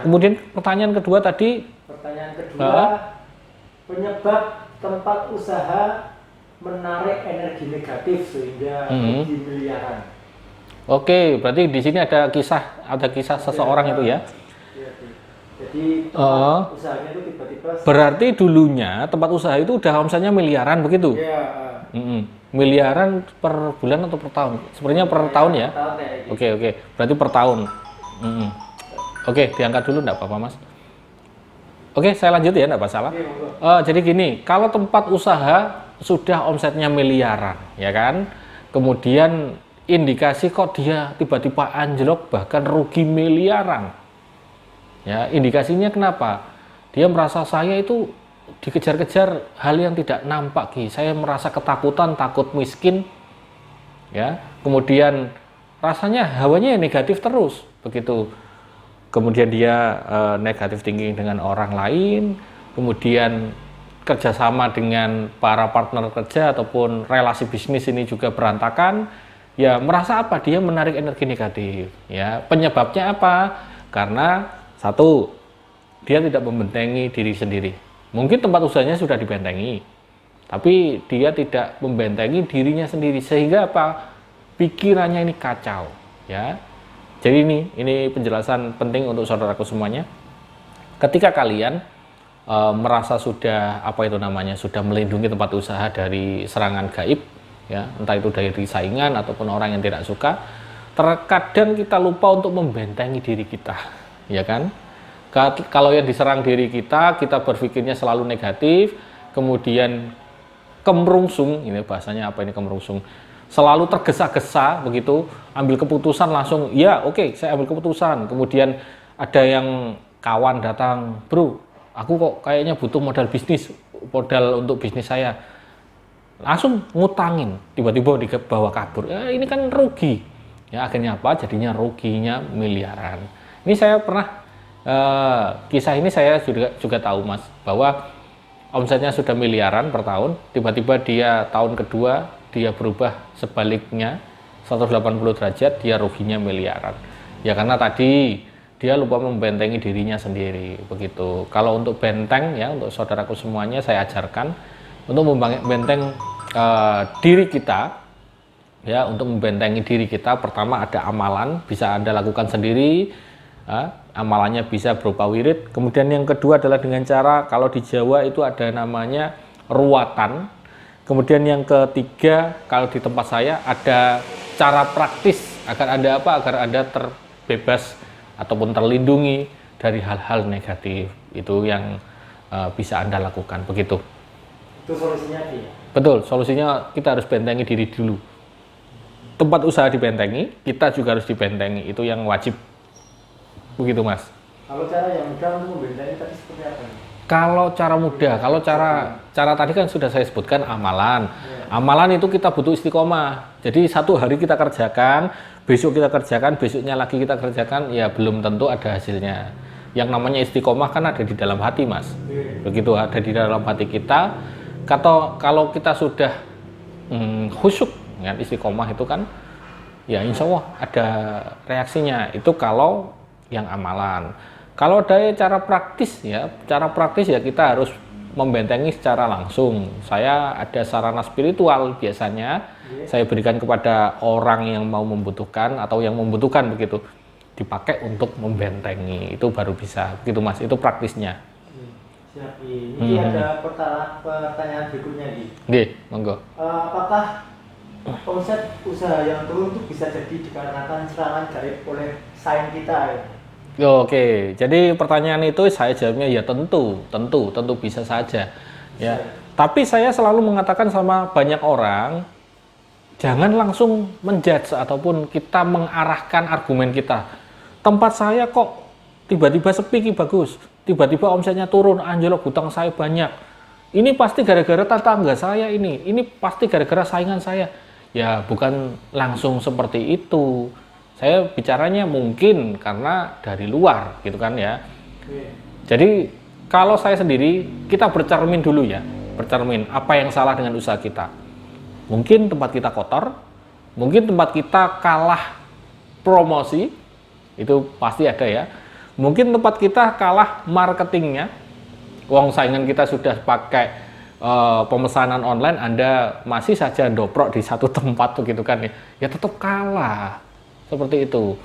kemudian pertanyaan kedua tadi. Pertanyaan kedua, penyebab tempat usaha menarik energi negatif sehingga rugi miliaran. Oke, berarti di sini ada kisah seseorang itu ya. Jadi tempat usahanya itu tiba-tiba. Berarti dulunya tempat usaha itu udah omsetnya miliaran begitu? Iya. Miliaran per bulan atau per tahun? Sebenarnya per tahun ya? Oke. Berarti per tahun. Oke, diangkat dulu enggak apa-apa Mas? Oke, saya lanjut ya, enggak masalah. Jadi gini, kalau tempat usaha sudah omsetnya miliaran, ya kan? Kemudian indikasi kok dia tiba-tiba anjlok bahkan rugi miliaran. Ya, indikasinya kenapa? Dia merasa saya itu dikejar-kejar hal yang tidak nampak, saya merasa ketakutan, takut miskin, ya. Kemudian rasanya hawanya negatif terus, begitu. Kemudian dia negatif thinking dengan orang lain, kemudian kerjasama dengan para partner kerja ataupun relasi bisnis ini juga berantakan. Ya, merasa apa? Dia menarik energi negatif. Ya, penyebabnya apa? Karena satu, dia tidak membentengi diri sendiri. Mungkin tempat usahanya sudah dibentengi, tapi dia tidak membentengi dirinya sendiri, sehingga apa? Pikirannya ini kacau, ya. Jadi ini penjelasan penting untuk saudaraku semuanya. Ketika kalian merasa sudah sudah melindungi tempat usaha dari serangan gaib, ya, entah itu dari saingan ataupun orang yang tidak suka, terkadang kita lupa untuk membentengi diri kita, ya kan? Kalau yang diserang diri kita berpikirnya selalu negatif, kemudian kemerungsung, ini bahasanya apa ini kemerungsung? Selalu tergesa-gesa begitu, ambil keputusan langsung, ya oke, saya ambil keputusan. Kemudian ada yang kawan datang, bro, aku kok kayaknya butuh modal untuk bisnis saya. Langsung ngutangin, tiba-tiba dibawa kabur. Ya, ini kan rugi. Ya, akhirnya apa? Jadinya ruginya miliaran. Ini saya pernah kisah ini saya juga tahu Mas, bahwa omsetnya sudah miliaran per tahun, tiba-tiba dia tahun kedua dia berubah sebaliknya 180 derajat, dia ruginya miliaran. Ya karena tadi dia lupa membentengi dirinya sendiri, begitu. Kalau untuk benteng ya, untuk saudaraku semuanya saya ajarkan untuk membenteng diri kita. Ya, untuk membentengi diri kita, pertama ada amalan, bisa Anda lakukan sendiri. Amalannya bisa berupa wirid. Kemudian yang kedua adalah dengan cara, kalau di Jawa itu ada namanya ruatan. Kemudian yang ketiga, kalau di tempat saya ada cara praktis agar Anda terbebas ataupun terlindungi dari hal-hal negatif. Itu yang bisa Anda lakukan, begitu. Itu solusinya ya? Betul, solusinya kita harus bentengi diri dulu. Tempat usaha dibentengi, kita juga harus dibentengi. Itu yang wajib. Begitu Mas. Kalau cara yang mudah untuk membentengi tadi seperti apa? Kalau cara mudah, kalau cara tadi kan sudah saya sebutkan amalan. Amalan itu kita butuh istiqomah. Jadi satu hari kita kerjakan, besok kita kerjakan, besoknya lagi kita kerjakan, ya belum tentu ada hasilnya. Yang namanya istiqomah kan ada di dalam hati Mas. Begitu, ada di dalam hati kita. Kalau kita sudah khusyuk, ya, istiqomah itu kan, ya insya Allah ada reaksinya. Itu kalau yang amalan. Kalau dari cara praktis ya kita harus membentengi secara langsung. Saya ada sarana spiritual biasanya saya berikan kepada orang yang mau membutuhkan atau yang membutuhkan, begitu, dipakai untuk membentengi. Itu baru bisa, begitu Mas. Itu praktisnya. Siap. Ini ada pertanyaan berikutnya Nggih, monggo. Apakah omset usaha yang turun itu bisa jadi dikarenakan serangan gaib oleh saing kita ya? Oke, jadi pertanyaan itu saya jawabnya ya tentu bisa saja. Ya. Tapi saya selalu mengatakan sama banyak orang, jangan langsung menjudge ataupun kita mengarahkan argumen kita. Tempat saya kok tiba-tiba sepi bagus, tiba-tiba omsetnya turun, anjlok, hutang saya banyak. Ini pasti gara-gara tetangga saya ini pasti gara-gara saingan saya. Ya, bukan langsung seperti itu. Saya bicaranya mungkin karena dari luar, gitu kan ya. Jadi kalau saya sendiri, kita bercermin dulu ya, bercermin apa yang salah dengan usaha kita. Mungkin tempat kita kotor, mungkin tempat kita kalah promosi, itu pasti ada ya. Mungkin tempat kita kalah marketingnya, wong saingan kita sudah pakai pemesanan online, Anda masih saja doprok di satu tempat tuh gitu kan ya, ya tetap kalah. Seperti itu.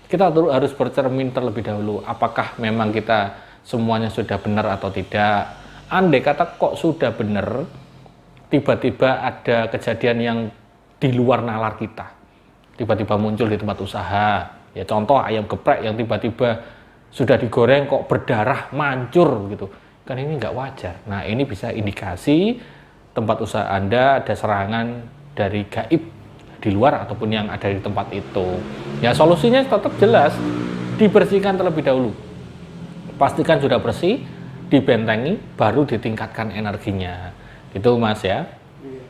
Kita harus bercermin terlebih dahulu, apakah memang kita semuanya sudah benar atau tidak. Andai kata kok sudah benar, tiba-tiba ada kejadian yang di luar nalar kita, tiba-tiba muncul di tempat usaha, ya contoh ayam geprek yang tiba-tiba sudah digoreng kok berdarah mancur gitu, kan ini nggak wajar. Nah ini bisa indikasi tempat usaha Anda ada serangan dari gaib di luar ataupun yang ada di tempat itu. Ya solusinya tetap jelas, dibersihkan terlebih dahulu, pastikan sudah bersih, dibentengi, baru ditingkatkan energinya gitu Mas ya. Iya.